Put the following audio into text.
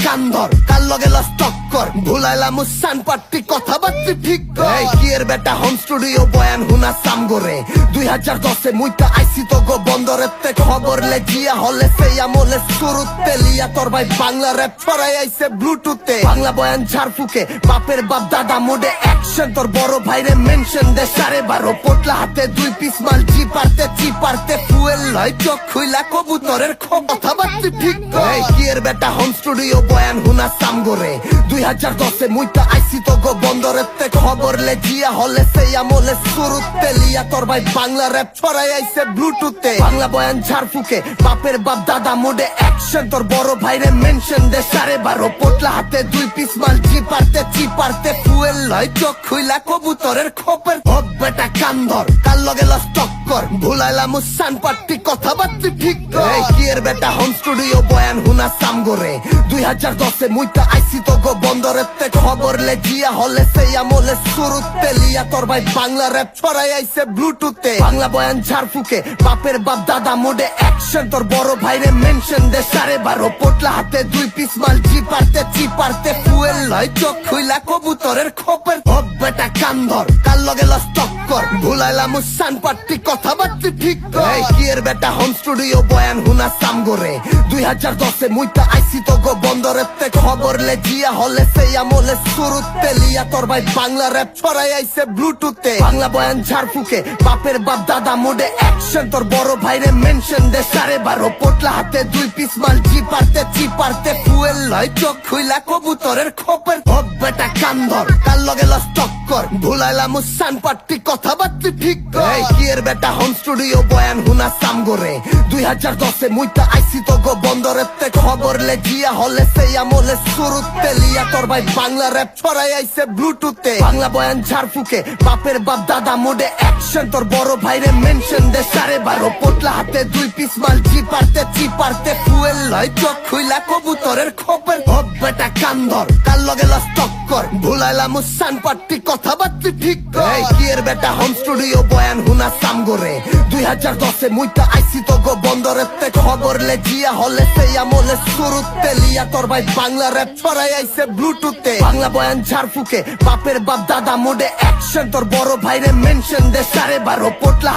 কান্দর কাল লগে লস টক্কর ভুলাইলাম মুসান পাট্টি কথাবার্তি ঠিক কর কিয়ের বেটা হোম স্টুডিও বয়ান হুনা সামগরে 2010 মুইতা আইসি তো গো বন্দরেতে খবর লেজিয়া হলে সেই আমলে শুরুতে লিয়া তোর ভাই বাংলা র্যাপ ছড়াই আইছে ব্লুটুথে বাংলা বয়ান ঝাড়ফুকে বাপের বাপ দাদা মোডে অ্যাকশন তোর বড় ভাইরে মেনশন দে 12.5 পোটলা হাতে 2 পিস মাল চিপারতে ফুয়েল লয় চোখ খুইলা কবুতরের কথাবার্তি ঠিক কর কিয়ের বেটা হোম স্টুডিও বয়ান হুনা সামগরে 2010 মুইতা আইসি তো গো বন্দরেতে খবর লেজিয়া হলে সেই আমলে শুরুতে লিয়া তোর ভাই বাংলা র্যাপ ছড়াই আইছে ব্লুটুথে বাংলা বয়ান ঝাড়ফুকে বাপের বাপ দাদা মোডে অ্যাকশন তোর বড় ভাইরে মেনশন দে 12.5 পোটলা হাতে 2 পিস মাল চিপারতে ফুয়েল লয় চোখ খুইলা কবুতরের খোপের বেটা কান্দর কাল লগে লস টক্কর ভুলাইলাম মুসান পাট্টি কথাবার্তি ঠিক কর কিয়ের বেটা হোম স্টুডিও বয়ান হুনা সামগরে 2010 মুইতা আইসি তো গো বন্দরেতে খবর লেজিয়া হলে সেই আমলে শুরুতে লিয়া তোর ভাই বাংলা র্যাপ ছড়াই আইছে ব্লুটুথে বাংলা বয়ান ঝাড়ফুকে বাপের বাপ দাদা মোডে অ্যাকশন তোর বড় ভাইরে মেনশন দে 12.5 পোটলা হাতে 2 পিস মাল চিপারতে ফুয়েল লয় চোখ খুইলা কবুতরের খোপের বেটা কান্দর কাল লগে লস টক্কর ভুলাইলাম মুসান পাট্টি কথাবার্তি ঠিক কর কিয়ের বেটা হোম স্টুডিও বয়ান হুনা সামগরে 2010 মুইতা আইসি তো গো বন্দরেতে খবর লেজিয়া হলে সেই আমলে শুরুতে লিয়া তোর ভাই বাংলা র্যাপ ছড়াই আইছে ব্লুটুথে বাংলা বয়ান ঝাড়ফুকে বাপের বাপ দাদা মোডে অ্যাকশন তোর বড় ভাইরে মেনশন দে 12.5 পোটলা হাতে 2 পিস মাল চিপারতে ফুয়েল লয় চোখ খুইলা কবুতরের খোপের বেটা কান্দর কাল লগে লস টক্কর ভুলাইলাম মুসান পাট্টি কথাবার্তি ঠিক কর কিয়ের বেটা হোম স্টুডিও বয়ান হুনা সামগরে 2010 মুইতা আইসি তো গো বন্দরেতে খবর লেজিয়া হলে সেই আমলে শুরুতে লিয়া তোর ভাই বাংলা র্যাপ ছড়াই আইছে ব্লুটুথে বাংলা বয়ান ঝাড়ফুকে বাপের বাপ দাদা মোডে অ্যাকশন তোর বড় ভাইরে মেনশন দে 12.5 পোটলা হাতে 2 পিস মাল চিপারতে ফুয়েল লয় চোখ খুইলা কবুতরের খোপের বেটা কান্দর কাল লগে লস টক্কর ভুলাইলাম মুসান পাট্টি কথাবার্তি ঠিক কর কিয়ের বেটা হোম স্টুডিও বয়ান হুনা সামগরে 2010 মুইতা আইসি তো গো বন্দরেতে খবর লেজিয়া হলে সেই আমলে শুরুতে লিয়া তোর ভাই বাংলা র্যাপ ছড়াই আইছে ব্লুটুথে বাংলা বয়ান ঝাড়ফুকে বাপের বাপ দাদা মোডে অ্যাকশন তোর বড় ভাইরে মেনশন দে 12.5 পোটলা